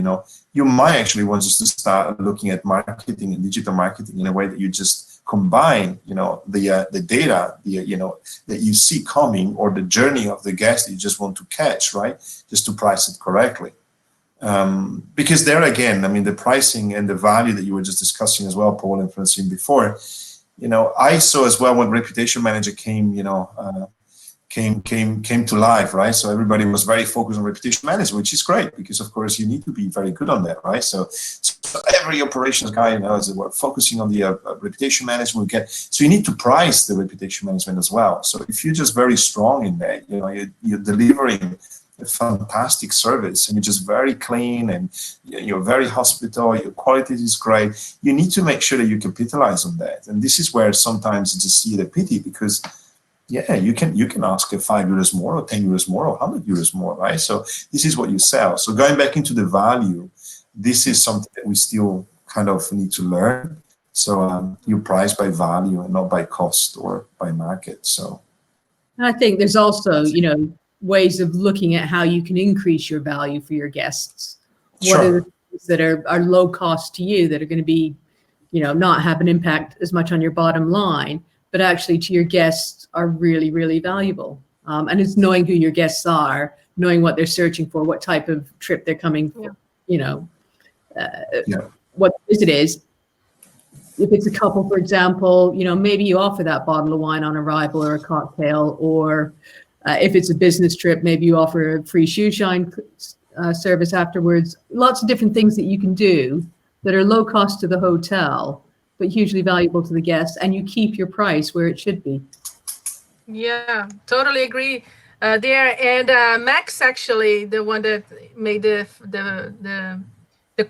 you might actually want just to start looking at marketing and digital marketing in a way that you just combine, the data, that you see coming, or the journey of the guest that you just want to catch, right? Just to price it correctly. Because there again, I mean, the pricing and the value that you were just discussing as well, Paul and Francine, before, I saw as well when Reputation Manager came to life, right? So everybody was very focused on reputation management, which is great, because of course you need to be very good on that, right? So every operations guy is focusing on the reputation management. So you need to price the reputation management as well. So if you're just very strong in that, you're delivering a fantastic service, and you're just very clean, and you're very hospitable, your quality is great, you need to make sure that you capitalize on that. And this is where sometimes you just see the pity, because yeah, you can ask 5 euros more, or 10 euros more, or 100 euros more, right? So this is what you sell. So going back into the value, this is something that we still kind of need to learn. So you price by value and not by cost or by market. So I think there's also, ways of looking at how you can increase your value for your guests. Sure. What are the things that are low cost to you, that are going to be, not have an impact as much on your bottom line, but actually to your guests are really, really valuable. And it's knowing who your guests are, knowing what they're searching for, what type of trip they're coming for, what the visit is. If it's a couple, for example, maybe you offer that bottle of wine on arrival, or a cocktail, or if it's a business trip, maybe you offer a free shoe shine service afterwards. Lots of different things that you can do that are low cost to the hotel, but hugely valuable to the guests, and you keep your price where it should be. Yeah, totally agree there. And Max, actually, the one that made the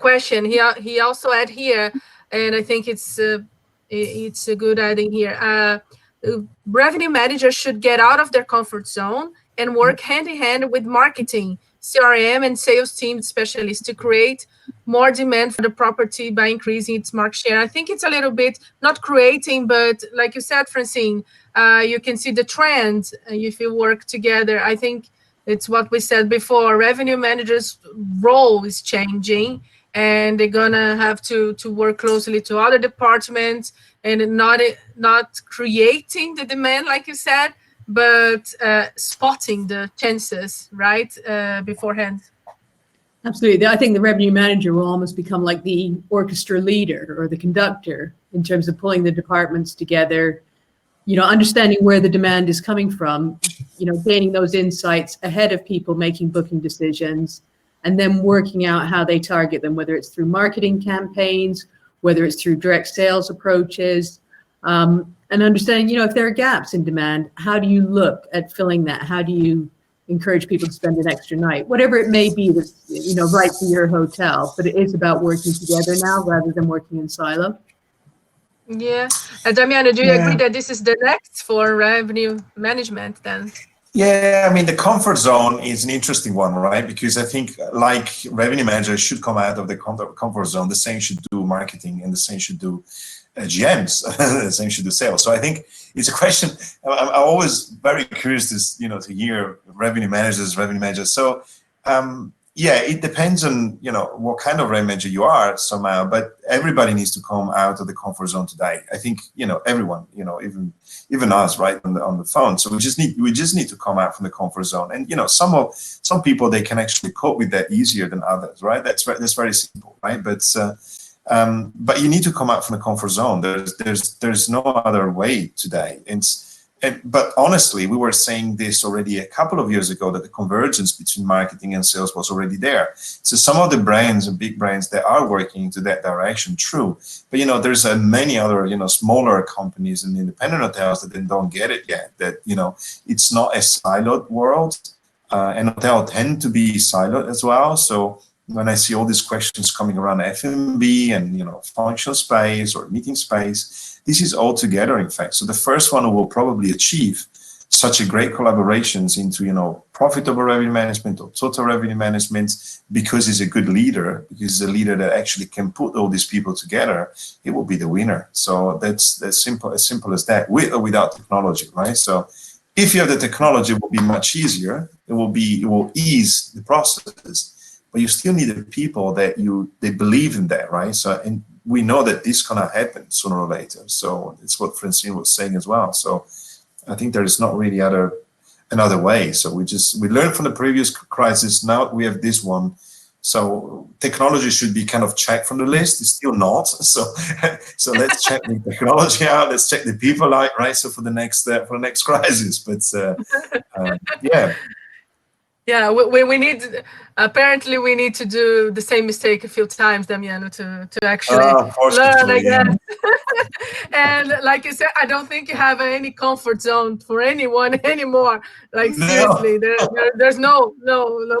question, he also had here, and I think it's a good adding here. Revenue managers should get out of their comfort zone and work hand in hand with marketing, CRM, and sales team specialists to create more demand for the property by increasing its market share. I think it's a little bit not creating, but like you said, Francine, you can see the trends if you work together. I think it's what we said before. Revenue managers' role is changing, and they're gonna have to work closely to other departments and not creating the demand, like you said, but spotting the chances right beforehand. Absolutely. I think the revenue manager will almost become like the orchestra leader or the conductor in terms of pulling the departments together, understanding where the demand is coming from, gaining those insights ahead of people making booking decisions, and then working out how they target them, whether it's through marketing campaigns, whether it's through direct sales approaches, and understanding, if there are gaps in demand, how do you look at filling that? How do you encourage people to spend an extra night, whatever it may be that's, right for your hotel, but it is about working together now rather than working in silo. Yeah. Damiano, do you agree that this is the next for revenue management then? Yeah, I mean, the comfort zone is an interesting one, right? Because I think like revenue managers should come out of the comfort zone, the same should do marketing and the same should do GMs, the same should do sales. So I think it's a question. I'm always very curious to hear revenue managers. So yeah, it depends on what kind of revenue manager you are somehow. But everybody needs to come out of the comfort zone today. I think everyone, even us, right on the phone. So we just need to come out from the comfort zone. And some people, they can actually cope with that easier than others, right? That's very simple, right? But you need to come out from the comfort zone. There's no other way today. But honestly, we were saying this already a couple of years ago, that the convergence between marketing and sales was already there. So some of the brands and big brands, they are working into that direction, true. But there's many other smaller companies and independent hotels that don't get it yet. That it's not a siloed world, and hotels tend to be siloed as well. So when I see all these questions coming around F&B and functional space or meeting space, this is all together, in fact. So the first one who will probably achieve such a great collaborations into profitable revenue management or total revenue management, because he's a good leader, because he's a leader that actually can put all these people together, it will be the winner. So that's as simple as that, with or without technology, right? So if you have the technology, it will be much easier. It will ease the process, but you still need the people that they believe in that, right? So and we know that this gonna happen sooner or later. So it's what Francine was saying as well. So I think there is not really another way. So we learned from the previous crisis. Now we have this one. So technology should be kind of checked from the list. It's still not. So let's check the technology out. Let's check the people out, right? So for the next crisis. But yeah. Yeah, we need, apparently we need to do the same mistake a few times, Damiano, to actually learn, I guess. And like you said, I don't think you have any comfort zone for anyone anymore. Like seriously, there's no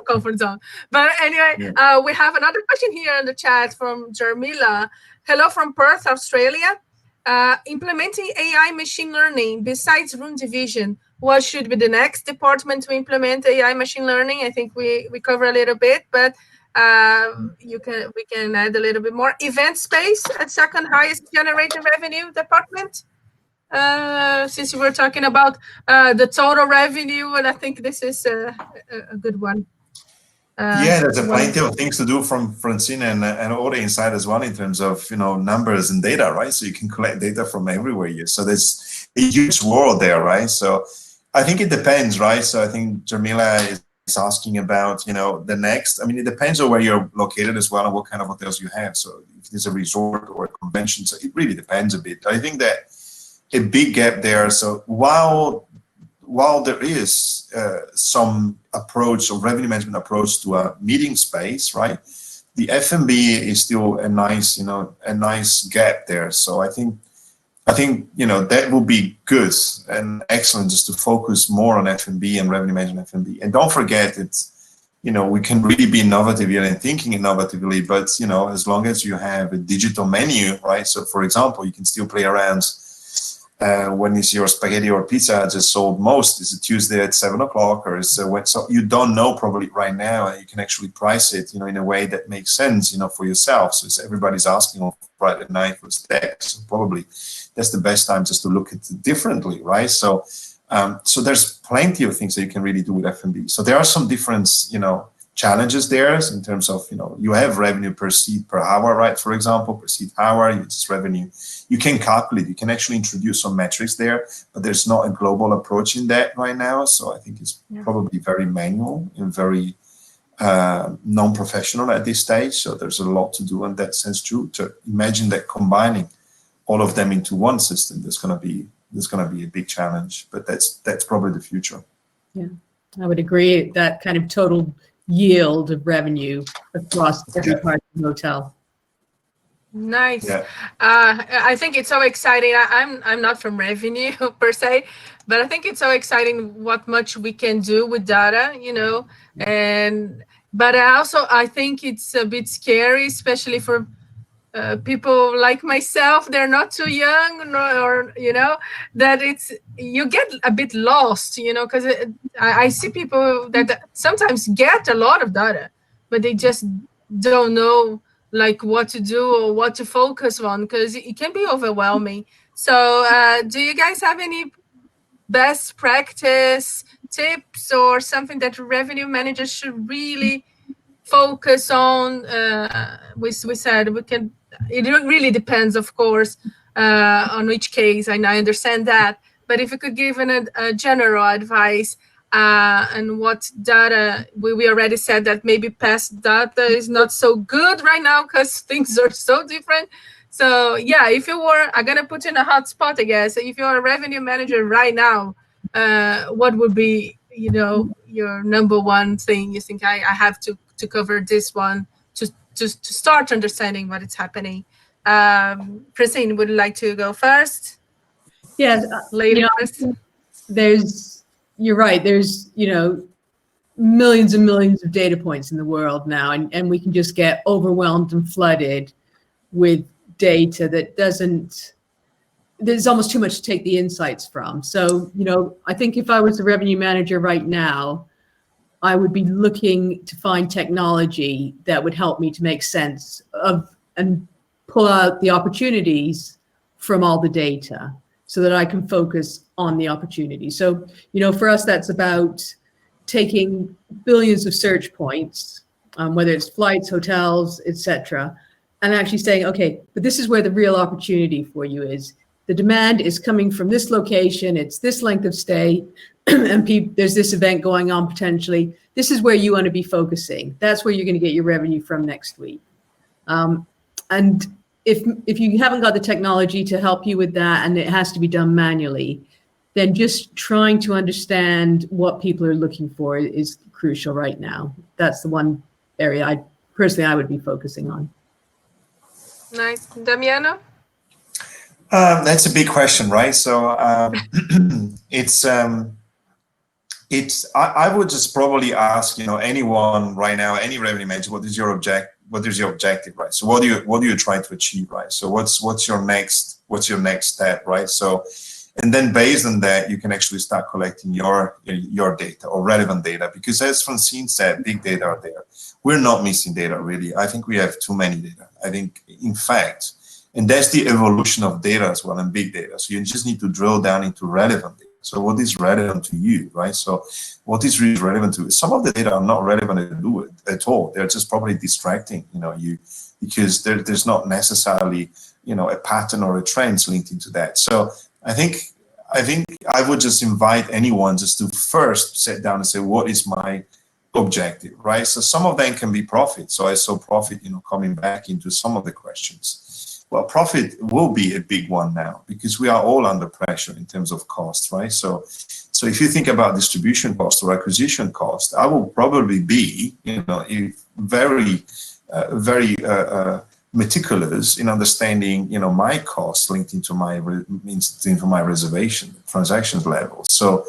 comfort zone. But anyway, we have another question here in the chat from Jarmila. Hello from Perth, Australia. Implementing AI machine learning besides room division, what should be the next department to implement AI machine learning? I think we cover a little bit, but we can add a little bit more. Event space at second highest generated revenue department. Since we were talking about the total revenue, and I think this is a good one. There's plenty of things to do from Francine and OTA Insight as well in terms of numbers and data, right? So you can collect data from everywhere. So there's a huge world there, right? So I think it depends, right? So I think Jamila is asking about the next. I mean, it depends on where you're located as well and what kind of hotels you have. So if there's a resort or a convention, so it really depends a bit. I think that a big gap there. So while there is some approach or revenue management approach to a meeting space, right? the F&B is still a nice, a nice gap there. So I think, that will be good and excellent just to focus more on F&B and revenue management F&B. And don't forget, we can really be innovative here and thinking innovatively, but, as long as you have a digital menu, right? So for example, you can still play around when is your spaghetti or pizza just sold most? Is it Tuesday at 7 o'clock, or is it when? So you don't know probably right now, and you can actually price it, in a way that makes sense, for yourself. So it's everybody's asking on Friday night for steak. So probably that's the best time just to look at it differently, right? So, so there's plenty of things that you can really do with F&B. So there are some different, challenges there in terms of, you have revenue per seat per hour, right? For example, per seat hour, it's revenue. You can calculate, you can actually introduce some metrics there, but there's not a global approach in that right now. So I think it's probably very manual and very non-professional at this stage. So there's a lot to do in that sense too, to imagine that combining all of them into one system, there's going to be a big challenge, but that's probably the future. Yeah, I would agree. That kind of total yield of revenue across every part of the hotel. Nice. Yeah. I think it's so exciting. I'm not from revenue per se, but I think it's so exciting what much we can do with data, but I think it's a bit scary, especially for people like myself. They're not too young, or that you get a bit lost, because I see people that sometimes get a lot of data, but they just don't know like what to do or what to focus on, because it can be overwhelming. So do you guys have any best practice tips or something that revenue managers should really focus on? We said it really depends, of course, on which case, and I understand that, but if you could give a general advice, and what data, we already said that maybe past data is not so good right now because things are so different. So yeah, if you were, I'm gonna put you in a hot spot, I guess. If you're a revenue manager right now, what would be, your number one thing you think I have to cover this one to start understanding what is happening? Francine, would you like to go first? Yes, Lady first. You're right. There's, millions and millions of data points in the world now, and we can just get overwhelmed and flooded with data that there's almost too much to take the insights from. So, I think if I was a revenue manager right now, I would be looking to find technology that would help me to make sense of and pull out the opportunities from all the data so that I can focus on the opportunity. So, for us, that's about taking billions of search points, whether it's flights, hotels, etc., and actually saying, okay, but this is where the real opportunity for you is. The demand is coming from this location, it's this length of stay, and there's this event going on potentially. This is where you want to be focusing. That's where you're going to get your revenue from next week. And if you haven't got the technology to help you with that, and it has to be done manually, then just trying to understand what people are looking for is crucial right now. That's the one area I would be focusing on. Nice. Damiano? That's a big question, right? So I would just probably ask, anyone right now, any revenue manager, what is your objective, right? So what do you try to achieve, right? So what's your next step, right? So, and then based on that, you can actually start collecting your data or relevant data, because as Francine said, big data are there. We're not missing data, really. I think we have too many data. I think, in fact, and that's the evolution of data as well, and big data. So you just need to drill down into relevant data. So what is relevant to you, right? So what is really relevant to you? Some of the data are not relevant at all. They're just probably distracting, you, because there's not necessarily, a pattern or a trend linked into that. So I think I would just invite anyone just to first sit down and say, what is my objective, right? So some of them can be profit. So I saw profit, coming back into some of the questions. Well, profit will be a big one now, because we are all under pressure in terms of cost, right? So if you think about distribution cost or acquisition cost, I will probably be, very very meticulous in understanding, my costs linked into my reservation transactions level. So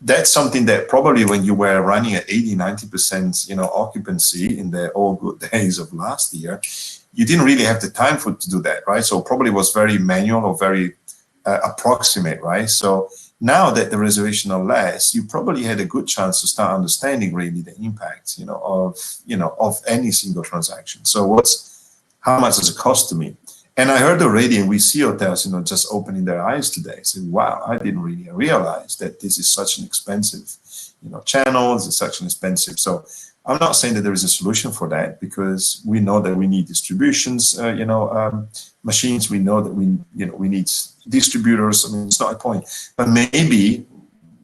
that's something that probably when you were running at 80-90% occupancy in the all good days of last year, you didn't really have the time to do that, right? So probably was very manual or very approximate, right? So now that the reservation are less, you probably had a good chance to start understanding really the impact, of any single transaction. So how much does it cost to me? And I heard already, and we see hotels, just opening their eyes today, saying, wow, I didn't really realize that this is such an expensive, channel, it's such an expensive. So I'm not saying that there is a solution for that, because we know that we need distributions, machines. We know that we need distributors. I mean, it's not a point, but maybe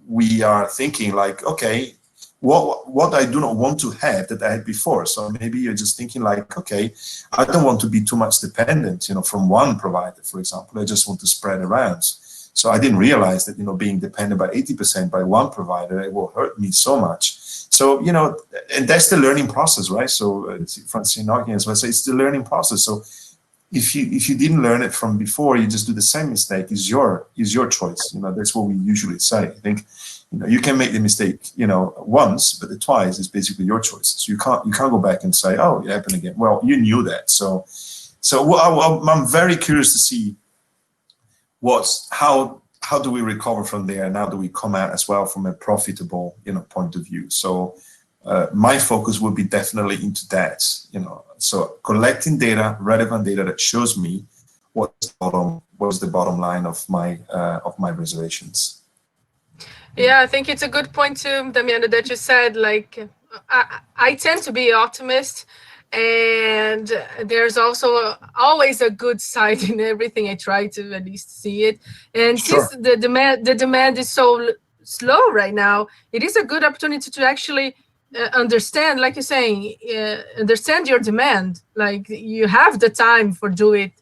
we are thinking like, okay, what I do not want to have that I had before. So maybe you're just thinking like, okay, I don't want to be too much dependent, from one provider, for example. I just want to spread around. So I didn't realize that, being dependent by 80% by one provider, it will hurt me so much. So, and that's the learning process, right? So Francine as well, so it's the learning process. So if you didn't learn it from before, you just do the same mistake, is your choice. That's what we usually say. I think, you can make the mistake, once, but the twice is basically your choice. So you can't go back and say, oh, it happened again. Well, you knew that. So I'm very curious to see how do we recover from there, and how do we come out as well from a profitable, point of view. So my focus would be definitely into that, so collecting data, relevant data that shows me what's the bottom line of my reservations. Yeah, I think it's a good point too, Damiano, that you said, like, I tend to be optimist, and there's also always a good side in everything. I try to at least see it. And Sure. since the demand is so slow right now, it is a good opportunity to actually understand, like you're saying, understand your demand. Like, you have the time for do it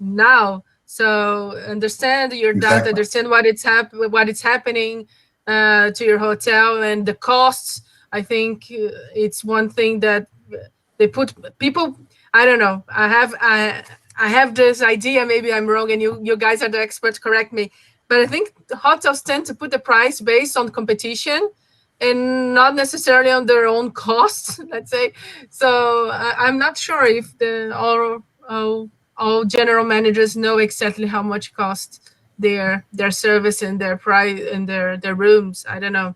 now. So understand your data, Exactly. understand what it's happening to your hotel, and the costs. I think it's one thing that they put people. I don't know. I have this idea. Maybe I'm wrong, and you guys are the experts. Correct me. But I think the hotels tend to put the price based on competition, and not necessarily on their own costs. Let's say. So I'm not sure if all general managers know exactly how much cost their service and their price and their rooms. I don't know.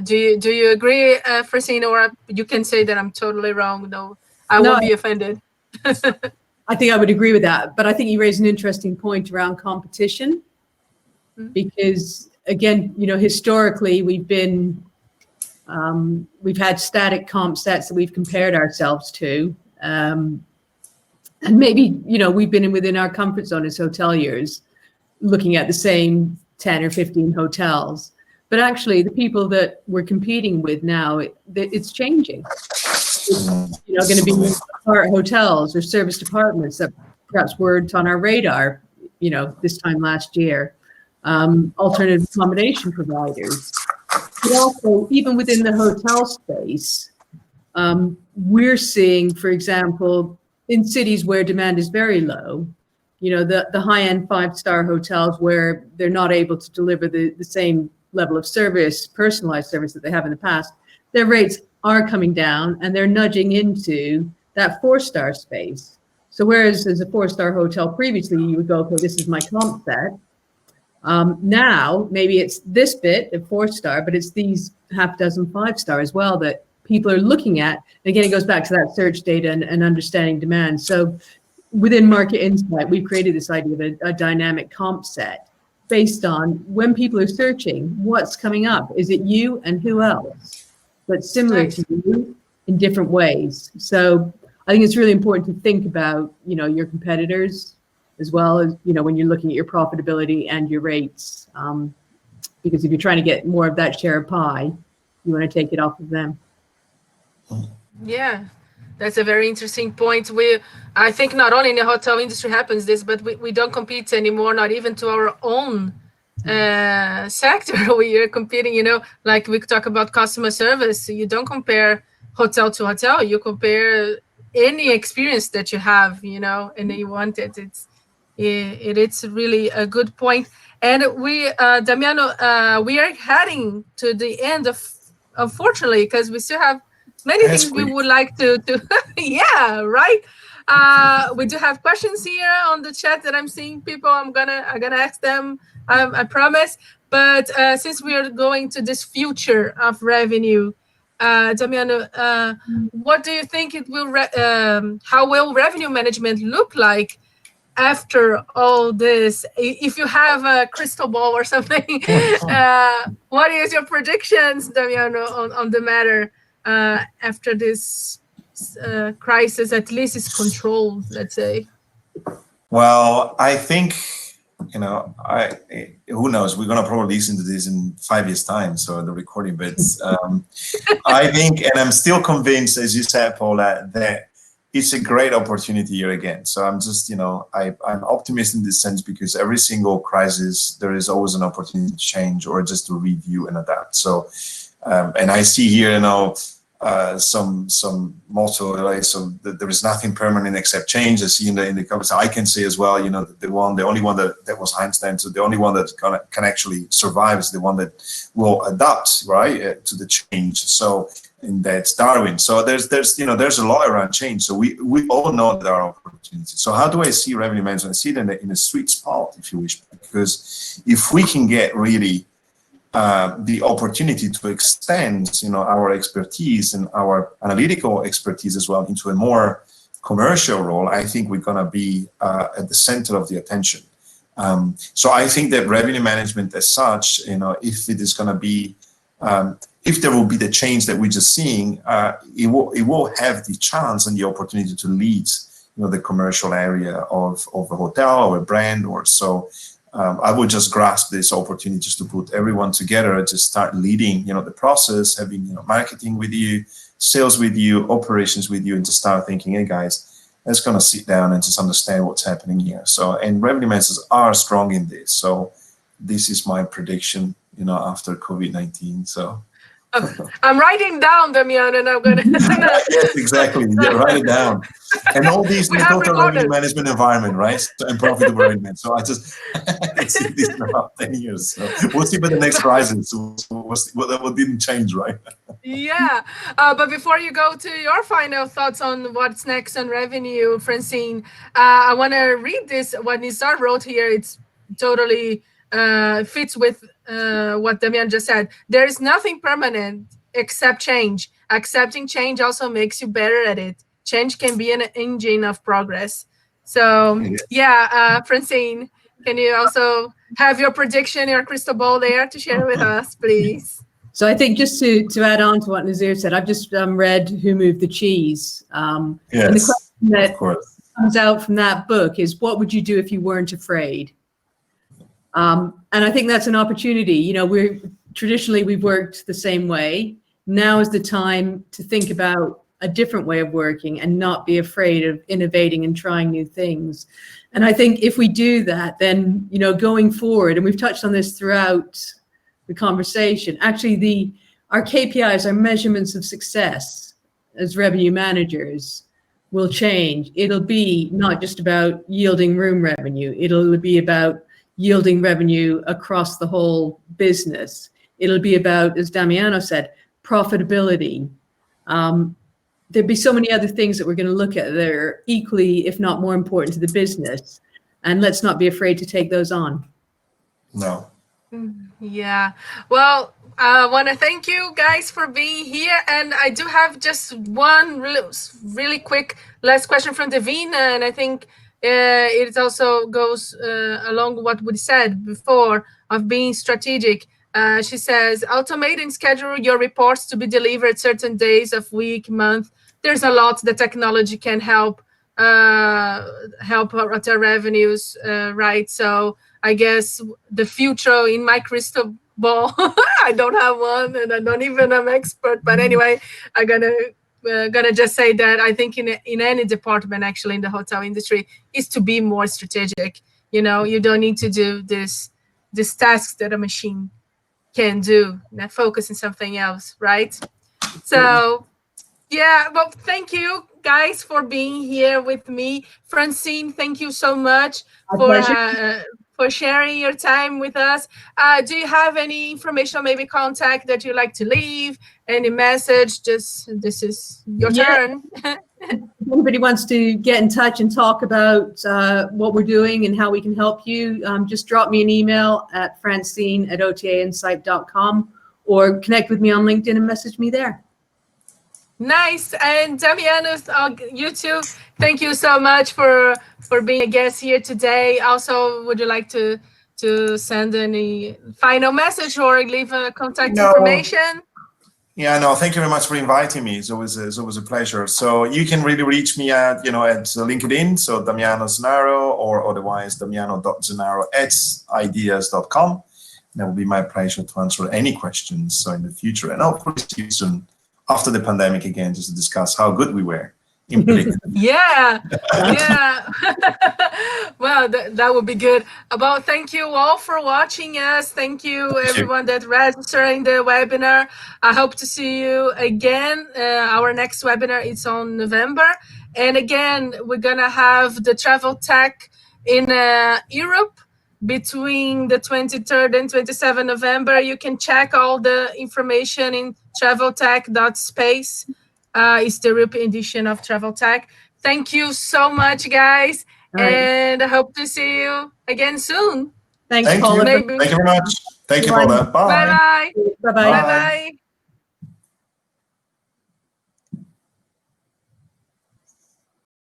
Do you agree, Francine, or you can say that I'm totally wrong? No, I No, won't be offended. I think I would agree with that, but I think you raise an interesting point around competition, because again, historically we've had static comp sets that we've compared ourselves to, and maybe we've been within our comfort zone as hoteliers, looking at the same 10 or 15 hotels, but actually the people that we're competing with now, it's changing. It's, going to be apart hotels or service departments that perhaps weren't on our radar, this time last year. Alternative accommodation providers. But also, even within the hotel space, we're seeing, for example, in cities where demand is very low, the high-end 5-star hotels where they're not able to deliver the same level of service, personalized service that they have in the past, their rates are coming down, and they're nudging into that 4-star space. So whereas as a 4-star hotel previously, you would go, okay, this is my comp set. Now, maybe it's this bit of 4-star, but it's these half dozen 5-star as well that people are looking at. And again, it goes back to that search data and understanding demand. So within Market Insight, we've created this idea of a dynamic comp set based on when people are searching, what's coming up? Is it you and who else? But similar to you in different ways. So I think it's really important to think about, your competitors as well as, when you're looking at your profitability and your rates. Because if you're trying to get more of that share of pie, you want to take it off of them. Yeah, that's a very interesting point. I think not only in the hotel industry happens this, but we don't compete anymore, not even to our own sector. We are competing, like we talk about customer service. You don't compare hotel to hotel. You compare any experience that you have, and you want it. It's really a good point. And we, Damiano, we are heading to the end of, unfortunately, because we still have many That's things we quick. would like to yeah, right. We do have questions here on the chat that I'm seeing people. I'm gonna ask them. I promise. But since we are going to this future of revenue, Damiano, what do you think it will? How will revenue management look like after all this? If you have a crystal ball or something, what is your predictions, Damiano, on the matter after this crisis at least is controlled, let's say? Well, I think, I who knows? We're gonna probably listen to this in 5 years' time, so the recording bits. I think, and I'm still convinced, as you said, Paula, that it's a great opportunity here again. So I'm just, I'm optimistic in this sense because every single crisis, there is always an opportunity to change or just to review and adapt. So, and I see here, some motto, right? So there is nothing permanent except change. I see in the comments. I can say as well, the only one that was Einstein. So the only one that can actually survive is the one that will adapt, right, to the change. So, and that's Darwin. So there's a lot around change. So we all know there are opportunities. So how do I see revenue management? I see it in a sweet spot, if you wish, because if we can get really the opportunity to extend, our expertise and our analytical expertise as well into a more commercial role, I think we're going to be at the center of the attention. So I think that revenue management as such, if it is going to be, if there will be the change that we're just seeing, it will have the chance and the opportunity to lead, the commercial area of a hotel or a brand or so. I would just grasp this opportunity just to put everyone together, just start leading, the process, having, marketing with you, sales with you, operations with you, and to start thinking, hey guys, let's gonna sit down and just understand what's happening here. So, and revenue managers are strong in this. So this is my prediction, after COVID-19. So. I'm writing down, Damian, and I'm gonna. Yes, exactly. Yeah, write it down. And all these We in have total revenue recorded. management environment, right? So, and profitable revenue. So I just can see this in about 10 years. So we'll see by the next crisis. What didn't change, right? Yeah, but before you go to your final thoughts on what's next on revenue, Francine, I want to read this. What Nizar wrote here, it's totally fits with what Damian just said. There is nothing permanent except change. Accepting change also makes you better at it. Change can be an engine of progress. So, yeah, Francine, can you also have your prediction, your crystal ball there to share with us, please? So I think just to add on to what Nazir said, I've just read Who Moved the Cheese. And the question that comes out from that book is, what would you do if you weren't afraid? And I think that's an opportunity. We've worked the same way. Now is the time to think about a different way of working and not be afraid of innovating and trying new things. And I think if we do that, then, going forward, and we've touched on this throughout the conversation, actually our KPIs, our measurements of success as revenue managers will change. It'll be not just about yielding room revenue. It'll be about yielding revenue across the whole business. It'll be about, as Damiano said, profitability. There'd be so many other things that we're going to look at that are equally, if not more important to the business. And let's not be afraid to take those on. No. Yeah. Well, I want to thank you guys for being here. And I do have just one really quick last question from Davina. And I think it also goes along what we said before of being strategic. She says, automate and schedule your reports to be delivered certain days of week, month. There's a lot that technology can help at our revenues, right? So I guess the future in my crystal ball, I don't have one, and I don't even am expert. But anyway, I'm gonna just say that I think in any department, actually in the hotel industry, is to be more strategic. You don't need to do this tasks that a machine can do. Focus on something else, right? So. Yeah, well, thank you guys, for being here with me. Francine, thank you so much My pleasure. for sharing your time with us. Do you have any information, maybe contact that you like to leave? Any message? Just this is your Yeah. turn. If anybody wants to get in touch and talk about what we're doing and how we can help you, just drop me an email at francine@otainsight.com or connect with me on LinkedIn and message me there. Nice. And Damiano, you too. Thank you so much for being a guest here today. Also, would you like to send any final message or leave a contact information? Yeah, no, thank you very much for inviting me. It's always a pleasure. So you can really reach me at LinkedIn, so Damiano Zennaro, or otherwise damiano.zennaro@ideas.com. That will be my pleasure to answer any questions in the future. And hopefully see you soon after the pandemic again, just to discuss how good we were in predicting. Yeah. Well, that would be good. Thank you all for watching us. Thank you, everyone that registered in the webinar. I hope to see you again. Our next webinar is on November. And again, we're going to have the travel tech in Europe between the 23rd and 27th November. You can check all the information in traveltech.space. It's the European edition of Travel Tech. Thank you so much, guys. And I hope to see you again soon. Thanks, Paula. Thank you very much. Thank you, Paula. Bye. Bye-bye. Bye-bye. Bye-bye.